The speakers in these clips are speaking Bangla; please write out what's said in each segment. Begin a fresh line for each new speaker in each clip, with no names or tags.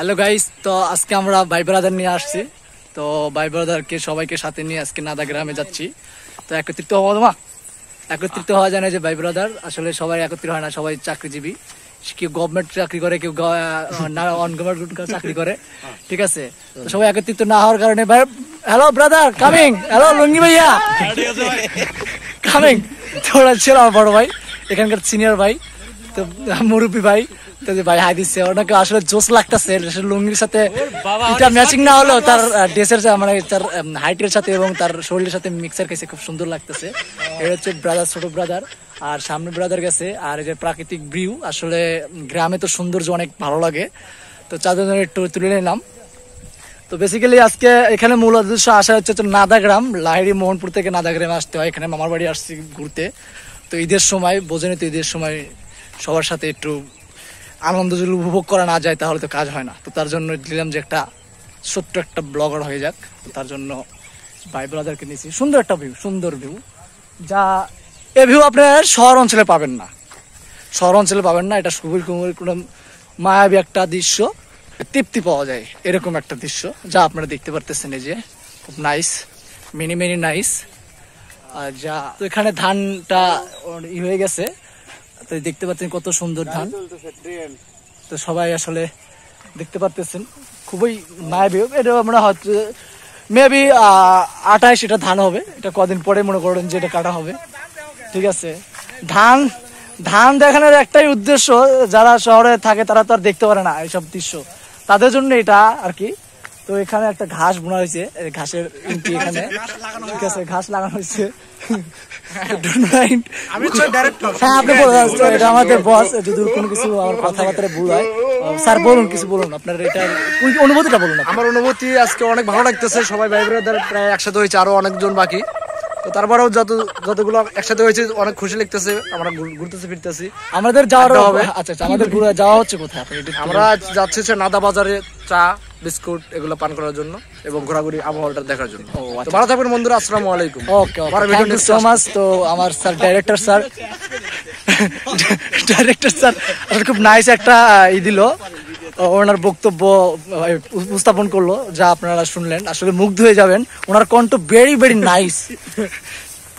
হ্যালো গাইস, তো আজকে আমরা ভাই ব্রাদার নিয়ে আসছি। তো ভাই ব্রাদারকে সবাইকে সাথে নিয়ে আজকে নাদা গ্রামে যাচ্ছি। তো একত্রিত হওয়া যায় না যে ভাই ব্রাদার, আসলে সবাই একত্রিত হয় না, সবাই চাকরিজীবী, কেউ গভর্নমেন্ট চাকরি করে, কেউ অন গভর্নমেন্ট চাকরি করে, ঠিক আছে। তো সবাই একত্রিত না হওয়ার কারণে ভাই, হ্যালো ব্রাদার কামিং, হ্যালো লুঙ্গি ভাইয়া কামিং। তোরা ছিল আমার বড় ভাই, এখানকার সিনিয়র ভাই, তো মুরব্বী ভাই, তো ভাই হাই দিচ্ছে, ওনাকে আসলে জোস লাগতেছে লুঙ্গির সাথে। এটা ম্যাচিং না হলেও তার ড্রেসের মানে তার হাইটের সাথে এবং তার শরীরের সাথে মিক্সার খাইছে, খুব সুন্দর লাগতেছে। এটা হচ্ছে ব্রাদার, ছোট ব্রাদার, আর সামনে ব্রাদার গেছে। আর এই যে প্রাকৃতিক ভিউ, আসলে গ্রামে তো সৌন্দর্য অনেক ভালো লাগে, তো চাঁদের একটু তুলে নিলাম। তো বেসিক্যালি আজকে এখানে মূল উদ্দেশ্য আসা হচ্ছে নাদা গ্রাম, লাহিড়ী মোহনপুর থেকে নাদা গ্রামে আসতে হয়। এখানে মামার বাড়ি আসছি ঘুরতে। তো ঈদের সময় বোঝেনি, তো ঈদের সময় সবার সাথে একটু আনন্দ যদি উপভোগ করা না যায় তাহলে তো কাজ হয় না। তো তার জন্য দিলাম যে একটা ছোট্ট একটা ব্লগার হয়ে যাক, তো তার জন্য ভাই ব্রাদারকে নিয়েছি। সুন্দর একটা ভিউ, সুন্দর ভিউ, যা এ ভিউ আপনার শহর অঞ্চলে পাবেন না, শহর অঞ্চলে পাবেন না। এটা খুবই কোনো মায়াবী একটা দৃশ্য, তৃপ্তি পাওয়া যায় এরকম একটা দৃশ্য, যা আপনারা দেখতে পারতেছেন। এই যে খুব নাইস, মিনি নাইস। আর যা তো এখানে ধানটা হয়ে গেছে, তো দেখতে পাচ্ছেন কত সুন্দর ধান। তো সবাই আসলে দেখতে পারতেছেন, খুবই মায়াবী। এটা মনে হচ্ছে মেবি 28 এটা ধান হবে, এটা কদিন পরে মনে করেন যে এটা কাটা হবে, ঠিক আছে। ধান দেখানোর একটাই উদ্দেশ্য, যারা শহরে থাকে তারা তো আর দেখতে পারে না এইসব দৃশ্য, তাদের জন্য এটা আর কি। তো এখানে একটা ঘাস বোনা হয়েছে, ঘাসের ইন্টি এখানে, ঠিক আছে, ঘাস লাগানো হয়েছে। এটা আমাদের বস, যদি কোনো কিছু আমার কথাবার্তা ভুল হয় স্যার বলুন, কিছু বলুন, আপনার এটা অনুভূতিটা বলুন।
আমার অনুভূতি আজকে অনেক ভালো লাগতেছে, সবাই ভাই ব্রাদার প্রায় একসাথে হয়েছে, আরো অনেকজন বাকি। তো তারপরেও যতগুলো একসাথে হয়েছে অনেক খুশি লাগতেছে। আমরা ঘুরতেছি ফিরতেছি,
আমাদের যাওয়ার হবে। আচ্ছা, আমাদের যাওয়া হচ্ছে কোথায়?
আমরা যাচ্ছি নাদা বাজারে চা বিস্কুট এগুলো পান করার জন্য এবং ঘোরাঘুরি আবহাওয়াটা দেখার জন্য। ভালো থাকবেন বন্ধুরা, আসসালামু আলাইকুম।
ওকে, থ্যাংক ইউ সো মাচ। তো আমার স্যার, ডাইরেক্টর স্যার খুব নাইস একটা দিল, ওনার বক্তব্য উপস্থাপন করলো, যা আপনারা শুনলেন, আসলে মুগ্ধ হয়ে যাবেন। ওনার কণ্ঠ ভেরি ভেরি নাইস,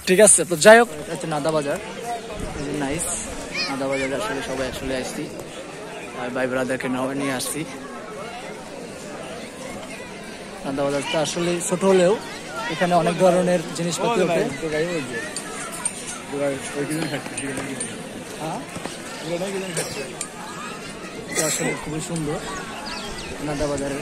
ঠিক আছে। তো যাই হোক, হচ্ছে নাদা বাজার, নাইস নাদা বাজারে আসলে সবাই আসলে আসছি, আর ভাই ব্রাদারকে নিয়ে আসছি। নাদা বাজারটা আসলে ছোট হলেও এখানে অনেক ধরনের জিনিসপত্র ওঠে। আসলে খুবই সুন্দর নাদা বাজারে।